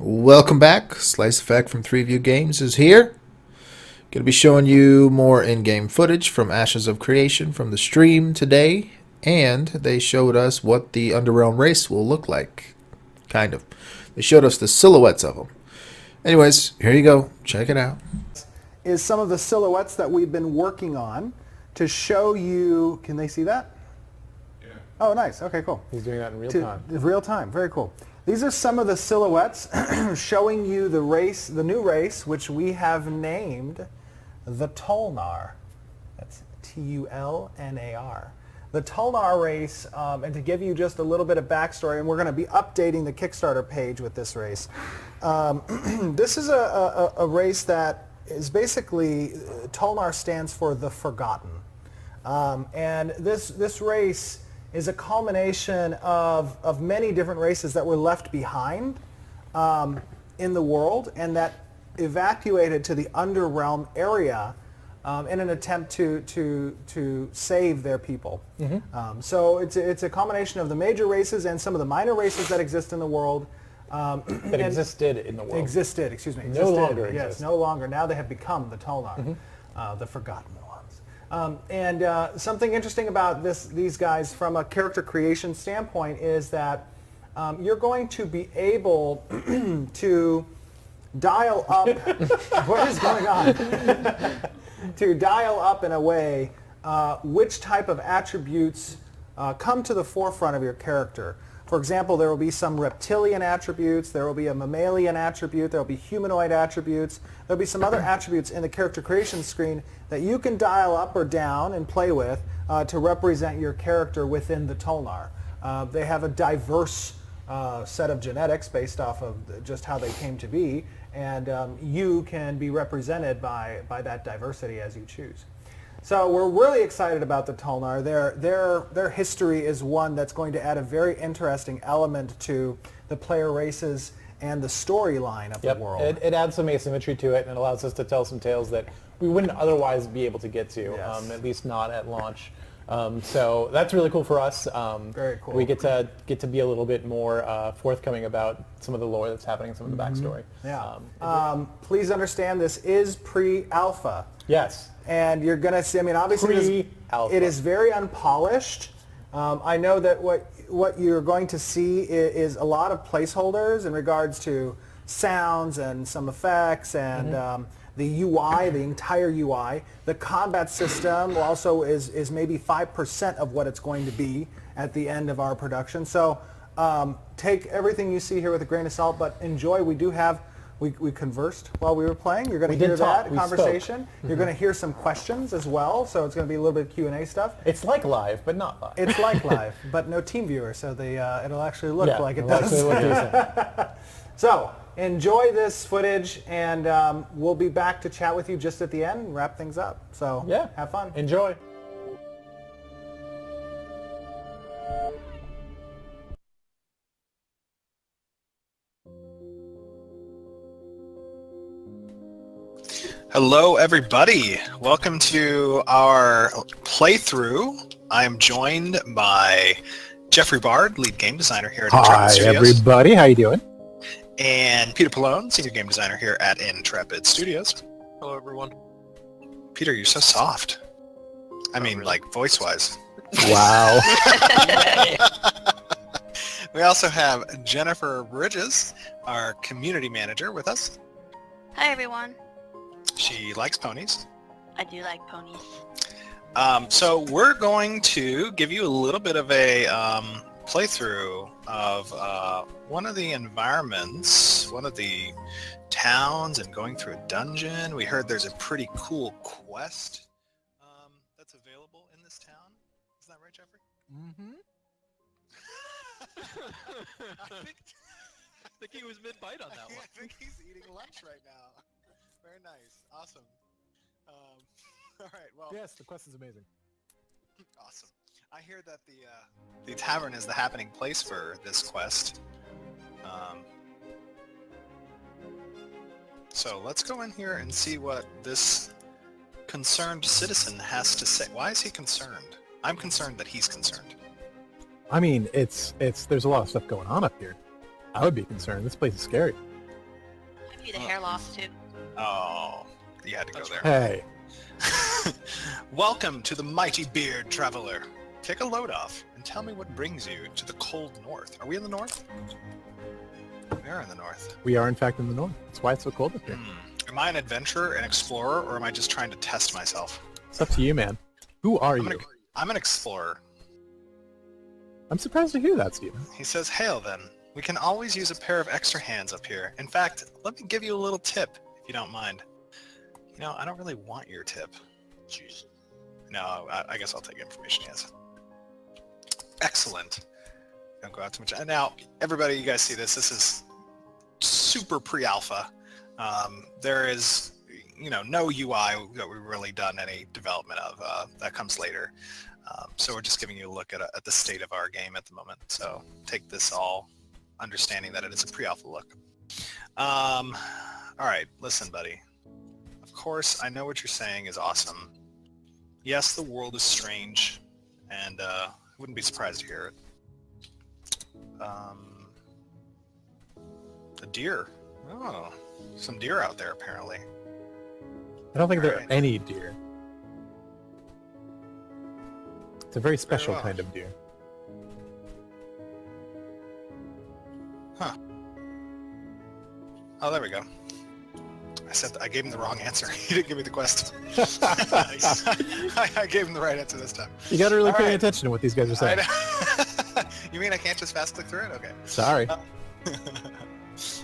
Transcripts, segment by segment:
Welcome back. Slice Effect from 3View Games is here. Going to be showing you more in-game footage from Ashes of Creation from the stream today, and they showed us what the Underrealm race will look like. Kind of. They showed us the silhouettes of them. Anyways, here you go. Check it out. Is some of the silhouettes that we've been working on to show you. Can they see that? Yeah. Oh, nice. Okay, cool. He's doing that in real time. Real time. Very cool. These are some of the silhouettes showing you the race, the new race, which we have named the Tolnar. That's Tulnar. The Tolnar race, and to give you just a little bit of backstory, and we're going to be updating the Kickstarter page with this race. This is a race that is basically, Tolnar stands for the Forgotten. And this race is a culmination of many different races that were left behind in the world and that evacuated to the Underrealm area in an attempt to save their people. Mm-hmm. So it's a combination of the major races and some of the minor races that exist in the world. That existed in the world. Existed, excuse me. No longer Yes, exist. no longer. Now they have become the Tolnar, the Forgotten ones. And something interesting about these guys from a character creation standpoint is that you're going to be able to dial up. What is going on? To dial up in a way which type of attributes come to the forefront of your character. For example, there will be some reptilian attributes, there will be a mammalian attribute, there will be humanoid attributes, there will be some other attributes in the character creation screen that you can dial up or down and play with to represent your character within the Tolnar. They have a diverse set of genetics based off of just how they came to be, and you can be represented by that diversity as you choose. So we're really excited about the Tolnar. Their history is one that's going to add a very interesting element to the player races and the storyline of the world. It adds some asymmetry to it and it allows us to tell some tales that we wouldn't otherwise be able to get to, Yes. at least not at launch. So that's really cool for us. Very cool. We get to be a little bit more forthcoming about some of the lore that's happening, some of the backstory. Yeah. Please understand this is pre-alpha. Yes. And you're going to see, I mean, obviously Pre-alpha. it is very unpolished. I know that what you're going to see is a lot of placeholders in regards to sounds and some effects and the UI, the entire UI. The combat system also is maybe 5% of what it's going to be at the end of our production. So take everything you see here with a grain of salt, but enjoy. We do have, we conversed while we were playing. You're going to hear that conversation. You're going to hear some questions as well, so it's going to be a little bit of Q&A stuff. It's like live, but not live. It's like live, but no team viewer, so it'll actually look like it does. Actually look decent. So enjoy this footage, and we'll be back to chat with you just at the end and wrap things up. So Yeah. have fun. Enjoy. Hello, everybody. Welcome to our playthrough. I am joined by Jeffrey Bard, lead game designer here at Intrepid Hi, Studios, everybody. How you doing? and Peter Pallone, senior game designer here at Intrepid Studios. Hello, everyone. Peter, you're so soft. I mean, really? like voice-wise. Wow. We also have Jennifer Bridges, our community manager, with us. Hi everyone. She likes ponies. I do like ponies. So we're going to give you a little bit of a playthrough of one of the environments, one of the towns, and going through a dungeon. We heard there's a pretty cool quest that's available in this town. Is that right, Jeffrey? Mm-hmm. I think, I think he was mid-bite on that one. I think he's eating lunch right now. Very nice. Awesome. All right, well... Yes, the quest is amazing. Awesome. I hear that the tavern is the happening place for this quest. So let's go in here and see what this concerned citizen has to say. Why is he concerned? I'm concerned that he's concerned. I mean, there's a lot of stuff going on up here. I would be concerned. This place is scary. give you the hair loss too. Oh, you had to go there. Hey. Welcome to the mighty beard traveler. Take a load off and tell me what brings you to the cold north. Are we in the north? We are in the north. We are in fact in the north. That's why it's so cold up here. Am I an adventurer, an explorer, or am I just trying to test myself? It's up to you, man. Who are you? I'm an explorer. I'm surprised to hear that, Steven. He says, hail then. We can always use a pair of extra hands up here. In fact, let me give you a little tip, if you don't mind. You know, I don't really want your tip. Jeez. No, I guess I'll take information, yes. Excellent. Don't go out too much. And now, everybody, you guys see this. This is super pre-alpha. There is, no UI that we've really done any development of. That comes later. So we're just giving you a look at the state of our game at the moment. So take this all understanding that it is a pre-alpha look. All right, listen, buddy. Of course, I know what you're saying is awesome. Yes, the world is strange, and I wouldn't be surprised to hear it. A deer. Oh, some deer out there, apparently. I don't think there are Alright. any deer. It's a very special well. kind of deer. Huh. Oh, there we go. I gave him the wrong answer. He didn't give me the question. I gave him the right answer this time. You gotta really All pay right. attention to what these guys are saying. You mean I can't just fast click through it? Okay. Sorry.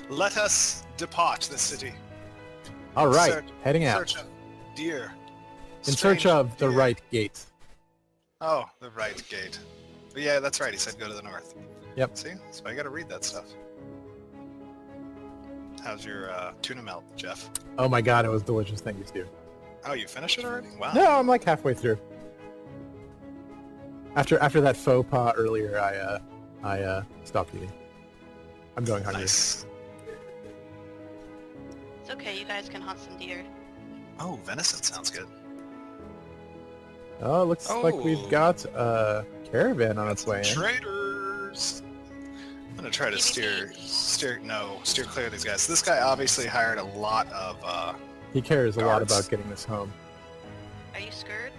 Let us depart the city. All right, Search- heading out. Search of deer. In search Strange of the deer. right gate. Oh, the right gate. But yeah, that's right. He said go to the north. Yep. See? So I got to read that stuff. How's your tuna melt, Jeff? Oh my god, it was delicious. Thank you, Steve. Oh, you finished it already? Wow. No, I'm like halfway through. After that faux pas earlier, I stopped eating. I'm going hungry. Nice. It's okay, you guys can hunt some deer. Oh, venison sounds good. Oh, it looks like Oh. we've got a caravan on its way in. Traders. I'm gonna try to PvP. steer clear of these guys. This guy obviously hired a lot of He cares a lot Guards. about getting this home. Are you scared?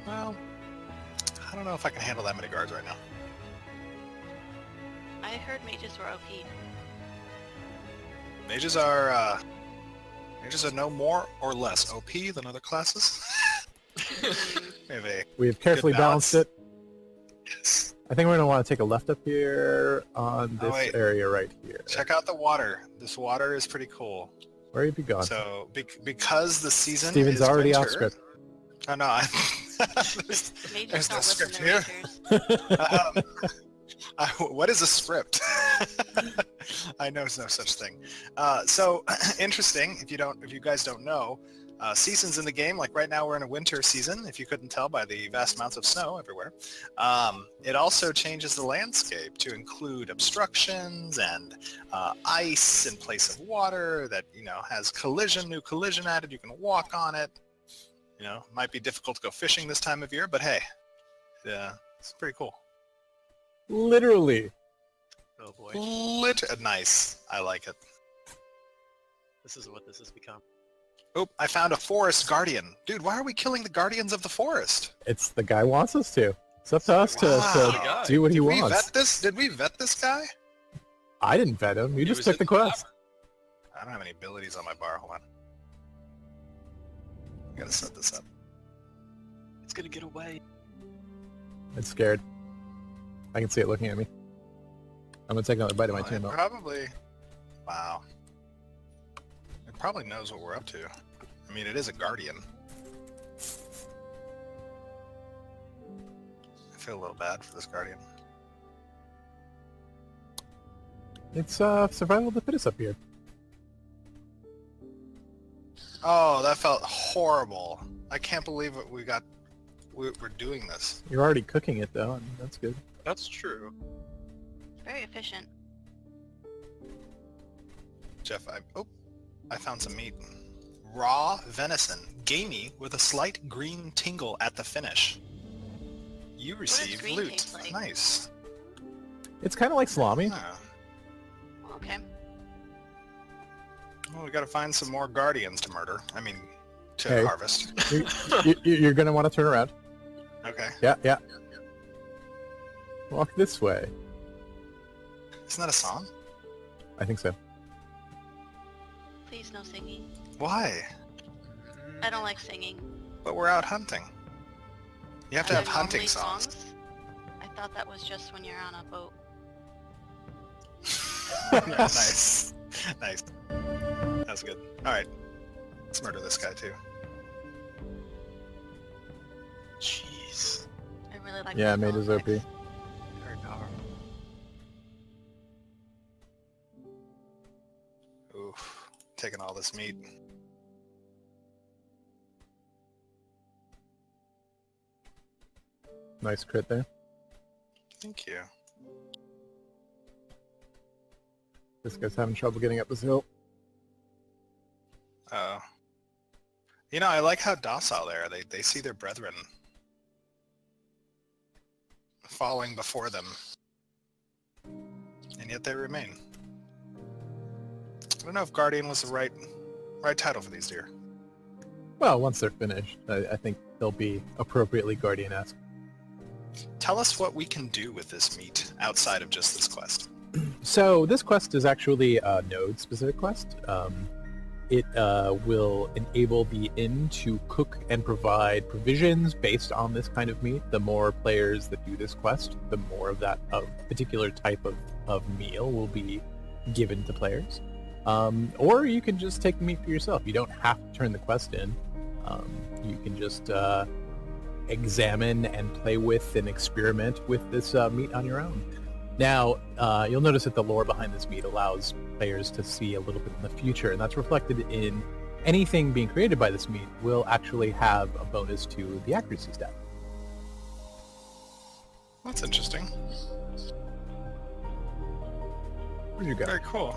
well, I don't know if I can handle that many guards right now. I heard mages were OP. Mages are no more or less OP than other classes. We have a We have carefully balance. balanced it. yes. I think we're going to want to take a left up here on Oh, this wait. area right here. Check out the water. This water is pretty cool. Where have you gone? So because the season Steven's is already winter, off script. Oh no, there's, Mages there's don't no listen script to here. rangers. What is a script? I know no such thing. So interesting. If you guys don't know, seasons in the game, like right now we're in a winter season. If you couldn't tell by the vast amounts of snow everywhere, it also changes the landscape to include obstructions and ice in place of water that has new collision added. You can walk on it. Might be difficult to go fishing this time of year, but hey, yeah, it's pretty cool. Literally. Oh boy, Nice. I like it. this is what this has become. Oh, I found a forest guardian. Dude, why are we killing the guardians of the forest? It's the guy wants us to. It's up to us Wow. to do what he Did we wants. vet this? Did we vet this guy? I didn't vet him. You He just was took in the quest. I don't have any abilities on my bar. Hold on. I gotta set this up. It's gonna get away. It's scared. I can see it looking at me. I'm going to take another bite of my Well, tuna it melt. probably... Wow. It probably knows what we're up to. I mean, it is a guardian. I feel a little bad for this guardian. It's survival of the fittest up here. Oh, that felt horrible. I can't believe we're doing this. You're already cooking it though, and that's good. That's true. Very efficient. Jeff, I found some meat. Raw venison, gamey with a slight green tingle at the finish. You receive green loot. taste like? Nice. It's kind of like salami. Ah. Okay. Well, we got to find some more guardians to murder. I mean, to Okay. harvest. You're going to want to turn around. Okay. Yeah. Walk this way. Isn't that a song? I think so. Please no singing. Why? I don't like singing. But we're out hunting. You have to Are have there hunting normally songs. I thought that was just when you're on a boat. Nice. Nice. That's good. Alright. Let's murder this guy too. Jeez. I really like Yeah, the made spell his OP. effects. Very powerful. Oof. Taking all this meat. Nice crit there. Thank you. This guy's having trouble getting up this hill. Oh. You know, I like how docile they are. They see their brethren falling before them. And yet they remain. I don't know if Guardian was the right title for these deer. Well, once they're finished, I think they'll be appropriately Guardian-esque. Tell us what we can do with this meat outside of just this quest. So this quest is actually a node-specific quest. It will enable the inn to cook and provide provisions based on this kind of meat. The more players that do this quest, the more of that particular type of meal will be given to players. Or you can just take the meat for yourself. You don't have to turn the quest in. You can just examine and play with and experiment with this meat on your own. Now, you'll notice that the lore behind this meat allows players to see a little bit in the future, and that's reflected in anything being created by this meat will actually have a bonus to the accuracy stat. That's interesting. Where'd you go? Very cool.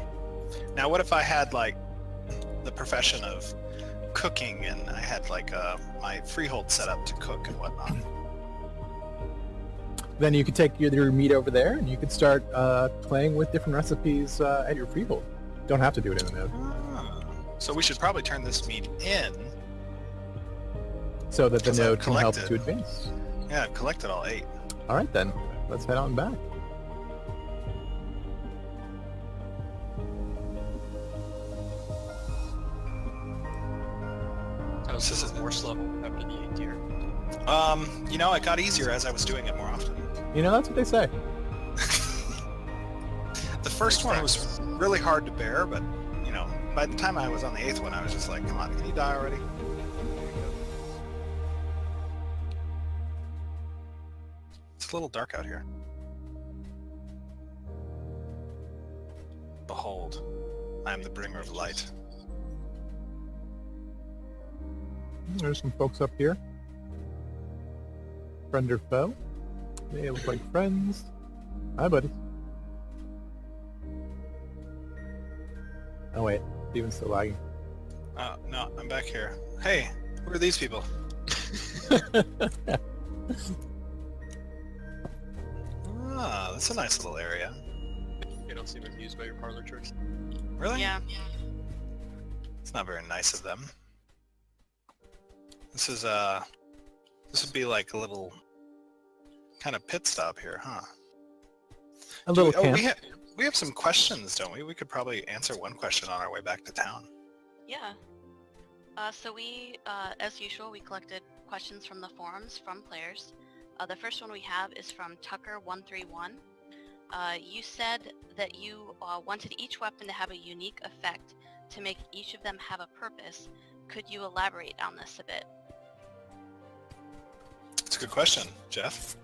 Now, what if I had, like, the profession of cooking and I had, like, my freehold set up to cook and whatnot? Then you could take your meat over there, and you could start playing with different recipes at your freehold. Don't have to do it in the node. Ah. So we should probably turn this meat in. So that the Because I've node can help collected. to advance. Yeah, I've collected all 8. All right, then. Let's head on back. How was this horse level after the 8 deer? You know, it got easier as I was doing it more often. You know, that's what they say. The first one was really hard to bear, but, you know, by the time I was on the 8th one, I was just like, come on, can you die already? It's a little dark out here. Behold, I am the bringer of light. There's some folks up here. Friend or foe? They look like friends. Hi, buddy. Oh wait, Steven's still lagging. No, I'm back here. Hey, who are these people? Ah, that's a nice little area. You don't seem amused by your parlor tricks. Really? Yeah. It's not very nice of them. This would be like a little kind of pit stop here, huh? A little camp. We have some questions, don't we? We could probably answer one question on our way back to town. Yeah. So we, as usual, we collected questions from the forums from players. The first one we have is from Tucker131. You said that you wanted each weapon to have a unique effect to make each of them have a purpose. Could you elaborate on this a bit? It's a good question, Jeff.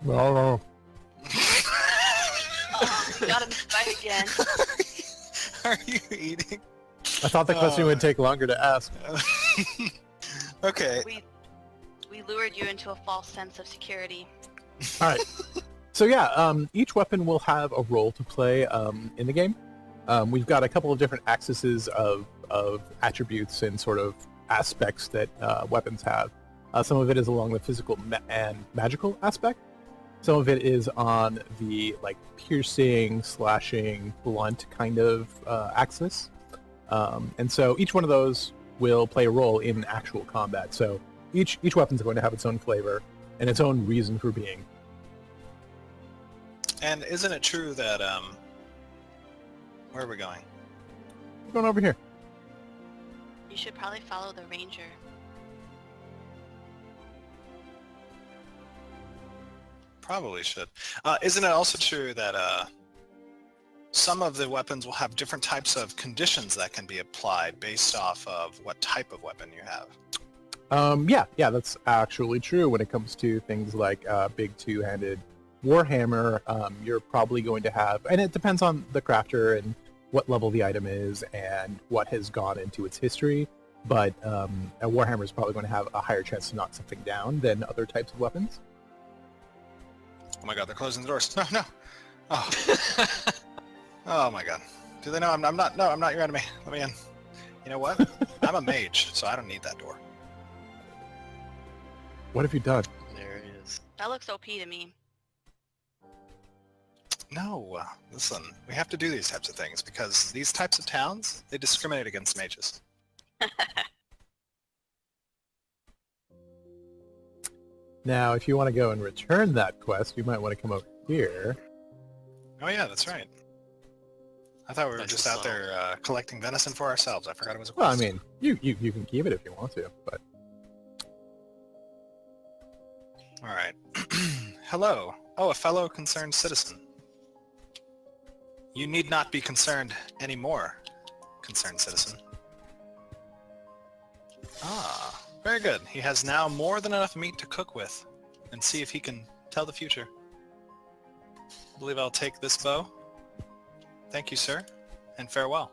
Oh, Oh, got him back again. Are you eating? I thought the question would take longer to ask. Okay. We lured you into a false sense of security. All right. So yeah, each weapon will have a role to play in the game. We've got a couple of different axes of attributes and sort of aspects that weapons have. Some of it is along the physical and magical aspect. Some of it is on the like piercing, slashing, blunt kind of axis, and so each one of those will play a role in actual combat. So each weapon's going to have its own flavor and its own reason for being. And isn't it true that where are we going? We're going over here. You should probably follow the ranger. Probably should. Isn't it also true that some of the weapons will have different types of conditions that can be applied based off of what type of weapon you have? Yeah, that's actually true. When it comes to things like big two-handed warhammer, you're probably going to have, and it depends on the crafter and what level the item is and what has gone into its history, but a warhammer is probably going to have a higher chance to knock something down than other types of weapons. Oh my god, they're closing the doors. No, no. Oh. Oh my god. Do they know I'm not? No, I'm not your enemy. Let me in. You know what? I'm a mage, so I don't need that door. What have you done? There it is. That looks OP to me. No, listen. We have to do these types of things because these types of towns, they discriminate against mages. Now, if you want to go and return that quest, you might want to come over here. Oh yeah, that's right. I thought we were Nice just and out there collecting venison for ourselves. I forgot it was a Well, I quest. mean, you can keep it if you want to, but All right. Hello. Oh, a fellow concerned citizen. You need not be concerned anymore, concerned citizen. Ah, very good. He has now more than enough meat to cook with, and see if he can tell the future. I believe I'll take this bow. Thank you, sir, and farewell.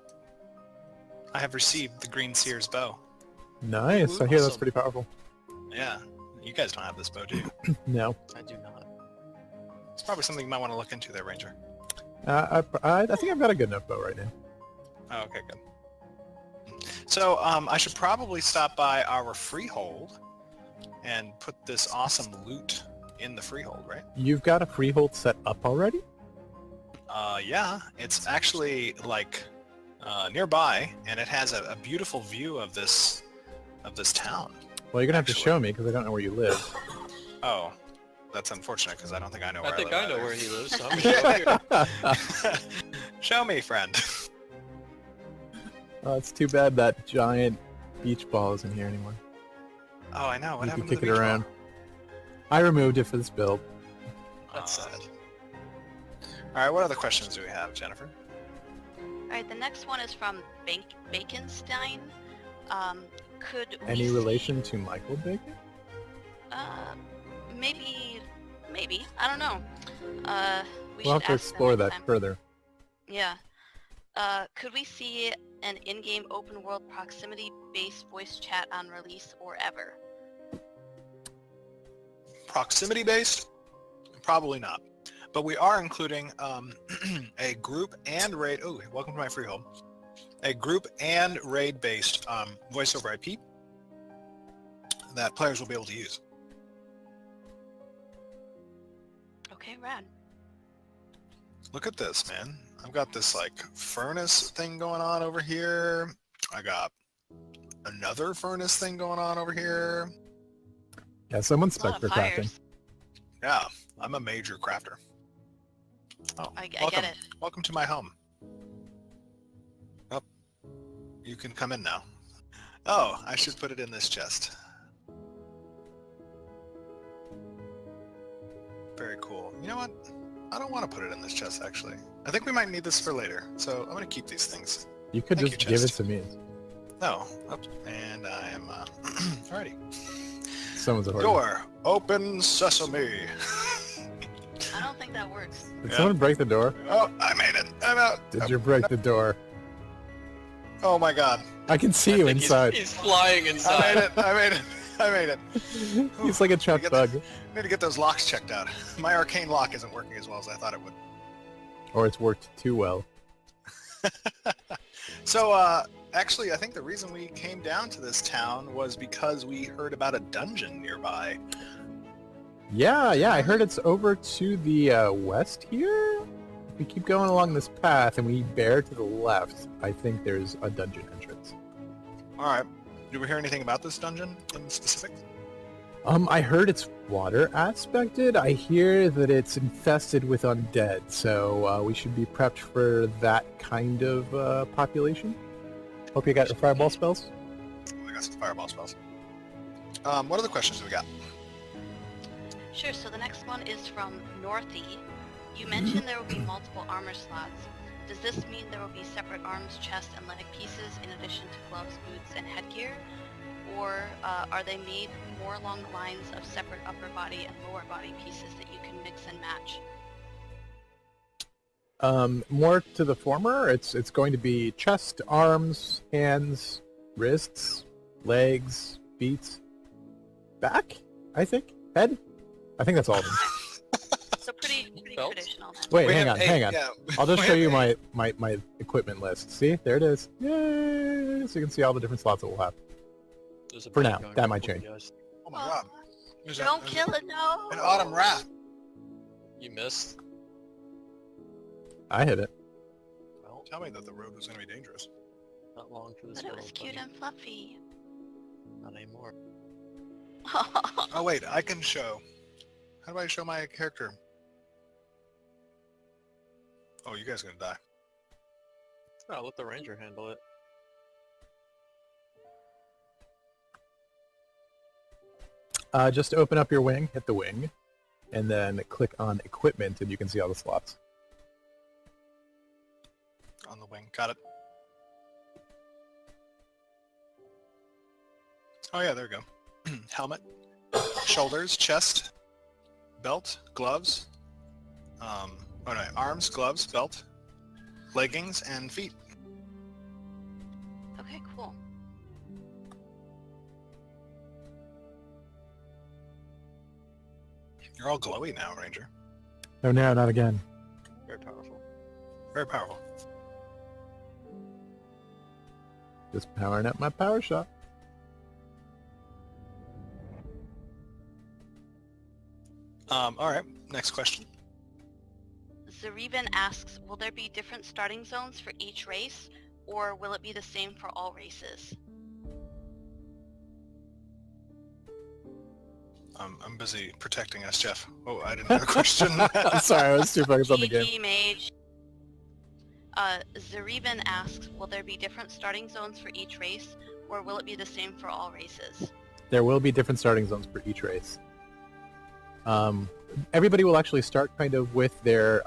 I have received the Green Seer's bow. nice. Ooh, I hear that's awesome. pretty powerful. Yeah, you guys don't have this bow, do you? No. I do not. It's probably something you might want to look into there, Ranger. I think I've got a good enough bow right now. Oh, okay, good. So, I should probably stop by our freehold and put this awesome loot in the freehold, right? You've got a freehold set up already? Yeah, it's actually like nearby, and it has a beautiful view of this town. Well, you're gonna have to Actually. show me because I don't know where you live. Oh, that's unfortunate because I don't think I know where I think live I know either. where he lives, so I'm gonna show here. Show me, friend. It's too bad that giant beach ball isn't here anymore. Oh, I know. What You can happened kick to it the beach around. ball? I removed it for this build. That's Aw. sad. All right, what other questions do we have, Jennifer? Alright, the next one is from Baconstein. Could we Any see- relation to Michael Bacon? Maybe. I don't know. We We'll have should to ask them explore next that time. further. Yeah. Could we see an in-game open world proximity-based voice chat on release or ever? Proximity based? Probably not. But we are including a group and raid. Oh, welcome to my freehold. A group and raid based voice over IP that players will be able to use. Okay, rad. Look at this, man. I've got this like furnace thing going on over here. I got another furnace thing going on over here. Yeah, someone's A lot spec for of crafting. fires. Yeah, I'm a major crafter. Oh, I welcome. get it. Welcome to my home. Oh, you can come in now. Oh, I should put it in this chest. Very cool. You know what? I don't want to put it in this chest, actually. I think we might need this for later, so I'm going to keep these things. You could Thank just you, give it chest. to me. No. Oh, and I am... alrighty. Someone's a hoarder. Door. Open sesame. I don't think that works. Did Yeah. someone break the door? Oh, I made it. I'm out. Did you break the door? Oh my god. I can see I you think inside. He's flying I inside. made it. I made it. I made it. He's like a trapped Get bug. I need to get those locks checked out. My arcane lock isn't working as well as I thought it would. Or it's worked too well. So, actually, I think the reason we came down to this town was because we heard about a dungeon nearby. Yeah, I heard it's over to the west here. If we keep going along this path and we bear to the left, I think there's a dungeon entrance. All right. Did we hear anything about this dungeon in specific? I heard it's water aspected. I hear that it's infested with undead, so we should be prepped for that kind of population. Hope you got your fireball spells. I got some fireball spells. What other questions do we got? Sure, so the next one is from Northy. You mentioned there will be multiple armor slots. Does this mean there will be separate arms, chest, and leg pieces in addition to gloves, boots, and headgear? Or are they made more along the lines of separate upper body and lower body pieces that you can mix and match? More to the former. It's going to be chest, arms, hands, wrists, legs, feet, back, I think. Head? I think that's all of them. So pretty Belts? traditional then. Wait, We hang have on, eight, hang on. yeah. I'll just We show have you eight. my equipment list. See? There it is. Yay! So you can see all the different slots that we'll have. There's a For bee now, going that right might for change. you guys. Oh my god. Don't kill it, no! An autumn wrath. You missed. I hit it. Well, Tell me that the road was going to be dangerous. not long for this But it world, was cute buddy. and fluffy. Not anymore. Oh wait, I can show. How do I show my character? Oh, you guys are going to die. No, let the ranger handle it. Just open up your wing, hit the wing, and then click on equipment, and you can see all the slots. On the wing. Got it. Oh yeah, there we go. Helmet, shoulders, chest, belt, gloves, arms, gloves, belt, leggings, and feet. Okay, cool. You're all glowy now, Ranger. Oh no, not again. Very powerful. Very powerful. Just powering up my power shot. All right. Next question. Zariban asks, will there be different starting zones for each race, or will it be the same for all races? I'm busy protecting us, Jeff. Oh, I didn't have a question. Sorry, I was too focused on the game. GG Mage. Zariban asks, will there be different starting zones for each race, or will it be the same for all races? There will be different starting zones for each race. Everybody will actually start kind of with their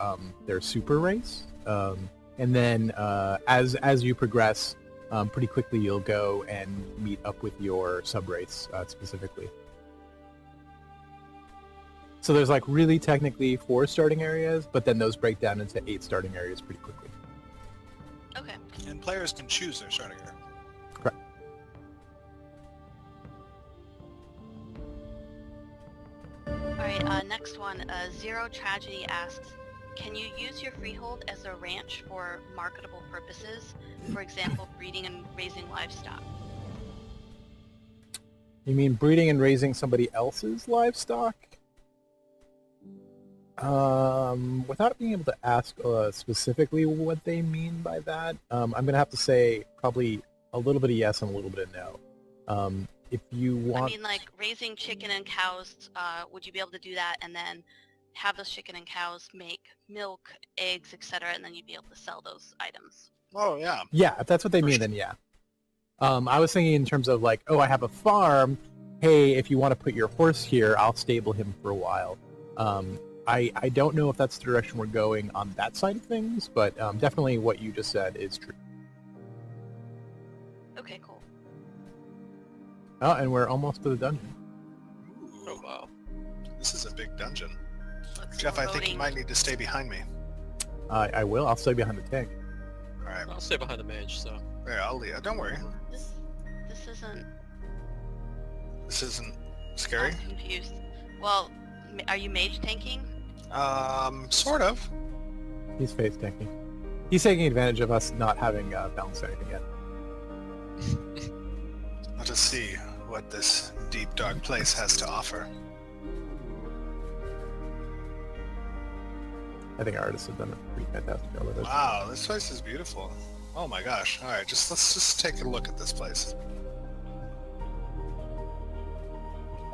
super race, and then as you progress, pretty quickly you'll go and meet up with your sub race specifically. So there's like really technically 4 starting areas, but then those break down into 8 starting areas pretty quickly. Okay. And players can choose their starting area. Correct. Alright, next one. Zero Tragedy asks, can you use your freehold as a ranch for marketable purposes? For example, breeding and raising livestock. You mean breeding and raising somebody else's livestock? Without being able to ask specifically what they mean by that, I'm going to have to say probably a little bit of yes and a little bit of no. If you want... I mean, like, raising chicken and cows, would you be able to do that and then have those chicken and cows make milk, eggs, etc., and then you'd be able to sell those items? Oh yeah. Yeah, if that's what they mean, then yeah. I was thinking in terms of like, oh, I have a farm. Hey, if you want to put your horse here, I'll stable him for a while. I don't know if that's the direction we're going on that side of things, but definitely what you just said is true. Okay, cool. Oh, and we're almost to the dungeon. Oh wow. This is a big dungeon. Looks Jeff, I think you foreboding. might need to stay behind me. I will. I'll stay behind the tank. All right. I'll stay behind the mage, so. Yeah, I'll leave. Don't worry. This isn't... This isn't scary. I'm confused. Well, are you mage tanking? Sort of. He's face tanking. He's taking advantage of us not having balanced anything yet. Let us see what this deep, dark place has to offer. I think artists have done a pretty fantastic job with it. Wow, this place is beautiful. Oh my gosh. All right, let's just take a look at this place.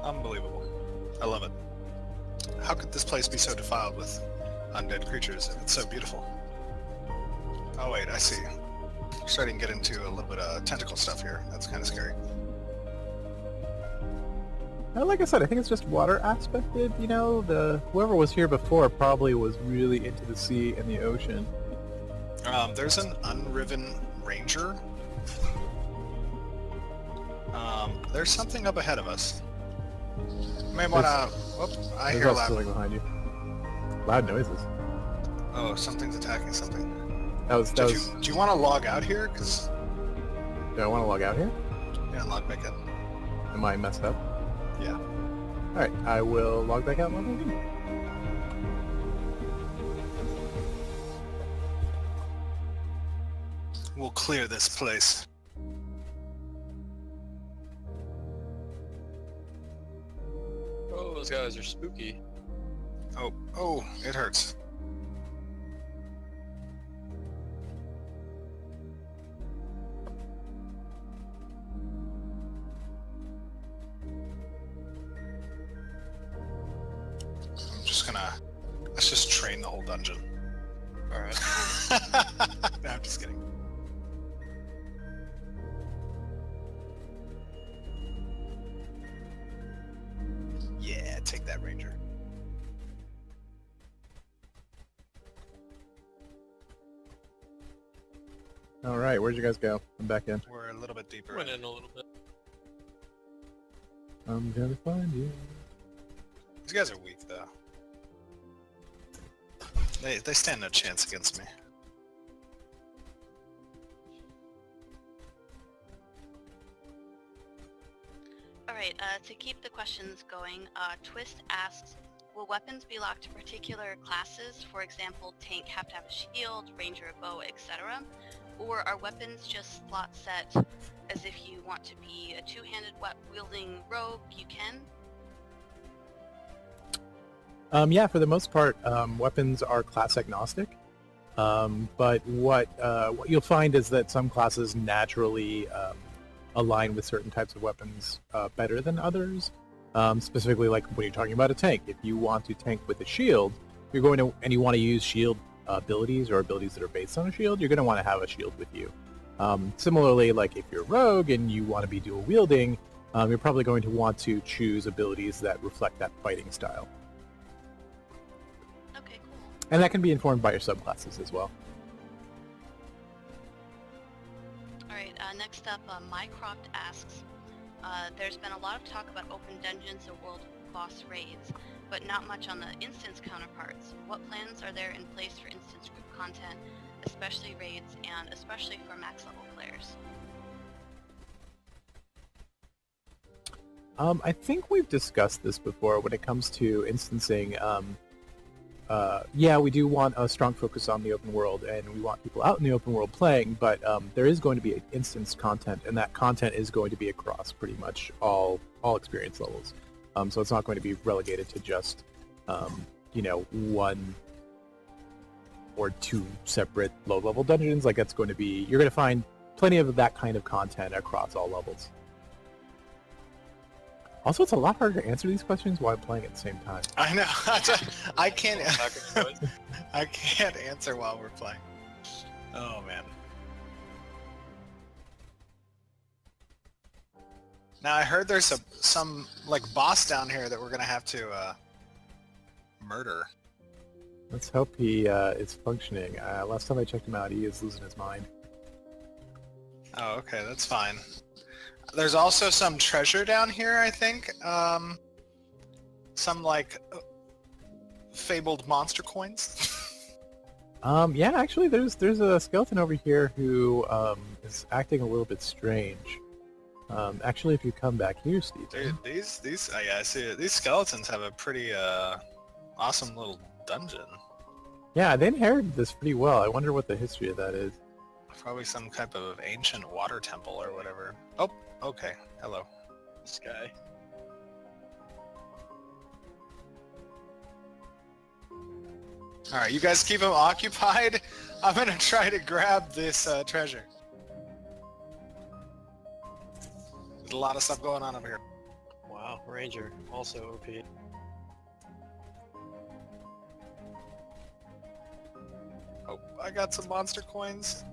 Unbelievable. I love it. How could this place be so defiled with undead creatures if it's so beautiful? Oh wait, I see. We're starting to get into a little bit of tentacle stuff here. That's kind of scary. Like I said, I think it's just water aspected. You know, whoever was here before probably was really into the sea and the ocean. There's an unriven ranger. There's something up ahead of us. You may wanna... Whoop, I There's hear also loud... something behind you. Loud noises. Oh, something's attacking something. Do Do you want to log out here? Because... I want to log out here? Yeah, log back in. Am I messed up? Yeah. Alright, I will log back out and log back in. We'll clear this place. Oh, those guys are spooky. Oh, it hurts. Let's just train the whole dungeon. Alright. No, I'm just kidding. Yeah, take that, Ranger. Alright, where'd you guys go? I'm back in. We're a little bit deeper. Went in a little bit. I'm gonna find you. These guys are weak, though. They stand no chance against me. Alright, to keep the questions going, Twist asks, will weapons be locked to particular classes? For example, tank have to have a shield, ranger a bow, etc. Or are weapons just slot set as if you want to be a two-handed wielding rogue, you can? Yeah, for the most part, weapons are class agnostic. But what you'll find is that some classes naturally align with certain types of weapons better than others. Specifically, like when you're talking about a tank, if you want to tank with a shield, you're going to, and you want to use shield abilities or abilities that are based on a shield, you're going to want to have a shield with you. Similarly, like if you're rogue and you want to be dual wielding, you're probably going to want to choose abilities that reflect that fighting style. Okay, cool. And that can be informed by your subclasses as well. Alright, next up, Mycroft asks, there's been a lot of talk about open dungeons and world boss raids, but not much on the instance counterparts. What plans are there in place for instance group content, especially raids, and especially for max level players? I think we've discussed this before when it comes to instancing. Yeah, we do want a strong focus on the open world, and we want people out in the open world playing, but there is going to be instance content, and that content is going to be across pretty much all experience levels. So it's not going to be relegated to just, one or two separate low-level dungeons. Like, that's going to be, you're going to find plenty of that kind of content across all levels. Also, it's a lot harder to answer these questions while I'm playing at the same time. I know. I can't. Back in the I can't answer while we're playing. Oh man. Now I heard there's some like boss down here that we're gonna have to murder. Let's hope he is functioning. Last time I checked him out, he is losing his mind. Oh, okay, that's fine. There's also some treasure down here, I think. Some like fabled monster coins. Yeah, actually, there's a skeleton over here who is acting a little bit strange. Actually, if you come back here, Steve. Dude, these oh, yeah, I see it. These skeletons have a pretty awesome little dungeon. Yeah, they inherited this pretty well. I wonder what the history of that is. Probably some type of ancient water temple or whatever. Oh, okay. Hello. This guy. All right, you guys keep him occupied. I'm gonna try to grab this treasure. There's a lot of stuff going on over here. Wow, Ranger, also OP. Oh, I got some monster coins.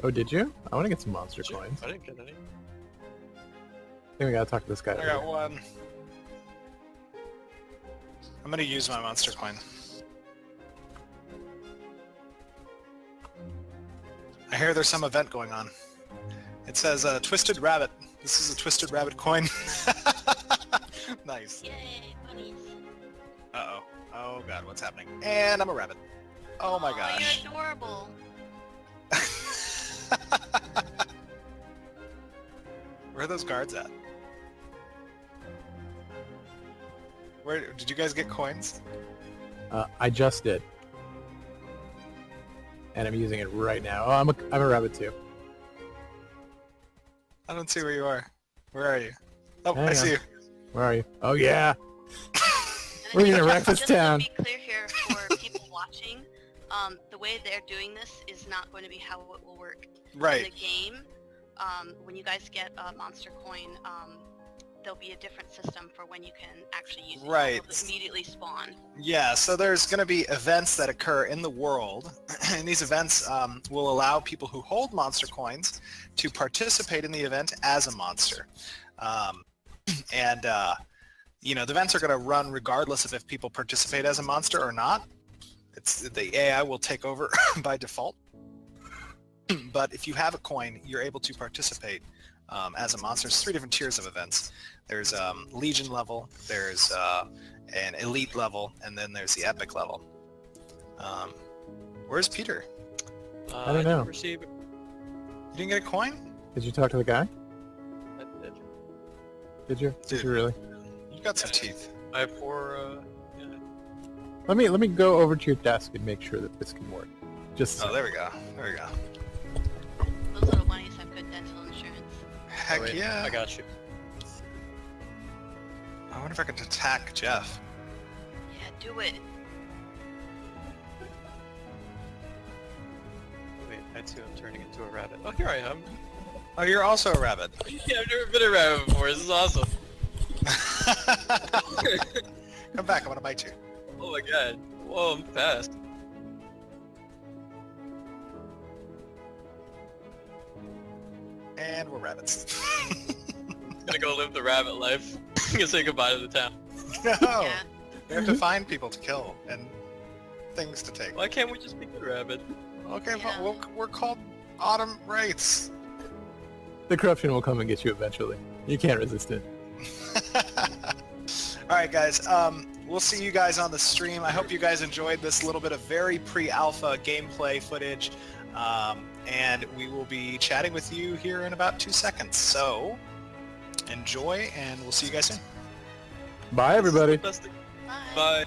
Oh, did you? I want to get some monster Shit, coins. I didn't get any. I think we gotta talk to this guy. I got one. I'm gonna use my monster coin. I hear there's some event going on. It says Twisted Rabbit. This is a Twisted Rabbit coin. Nice. Yay, bunnies. Uh-oh. Oh god, what's happening? And I'm a rabbit. Oh my gosh. You're adorable. Where are those guards at? Where did you guys get coins? I just did. And I'm using it right now. Oh, I'm a rabbit too. I don't see where you are. Where are you? Oh, Hang I see on. you. Where are you? Oh yeah! And We're then gonna wreck this just town. to be clear here for people watching, the way they're doing this is not going to be how it will work in the Right. game. When you guys get a monster coin, there'll be a different system for when you can actually use it. Right. It'll immediately spawn. Yeah, so there's going to be events that occur in the world, and these events will allow people who hold monster coins to participate in the event as a monster. You know, the events are going to run regardless of if people participate as a monster or not. The AI will take over by default. But if you have a coin, you're able to participate as a monster. There's 3 different tiers of events. There's Legion level, there's an Elite level, and then there's the Epic level. Where's Peter? I don't know. Didn't receive it. You didn't get a coin? Did you talk to the guy? I did. Did you? Did Dude. you really? You got some teeth. I have 4, yeah. Let me go over to your desk and make sure that this can work. Just Oh, there we go. There we go. Those little bunnies have good dental insurance. Heck Oh, wait, yeah. I got you. I wonder if I could attack Jeff. Yeah, do it. Wait, I too am turning into a rabbit. Oh, here I am. Oh, you're also a rabbit. Yeah, I've never been a rabbit before. This is awesome. Come back, I'm gonna bite you. Oh my god. Whoa, I'm fast. And we're rabbits. Gonna go live the rabbit life. Gonna say goodbye to the town. No! Yeah. We have to find people to kill and things to take. Why can't we just be good rabbit? Okay, Yeah. we're called Autumn Wraiths. the corruption will come and get you eventually. You can't resist it. Alright guys, we'll see you guys on the stream. I hope you guys enjoyed this little bit of very pre-alpha gameplay footage. And we will be chatting with you here in about 2 seconds. So, enjoy, and we'll see you guys soon. Bye, everybody. Fantastic. Bye. Bye.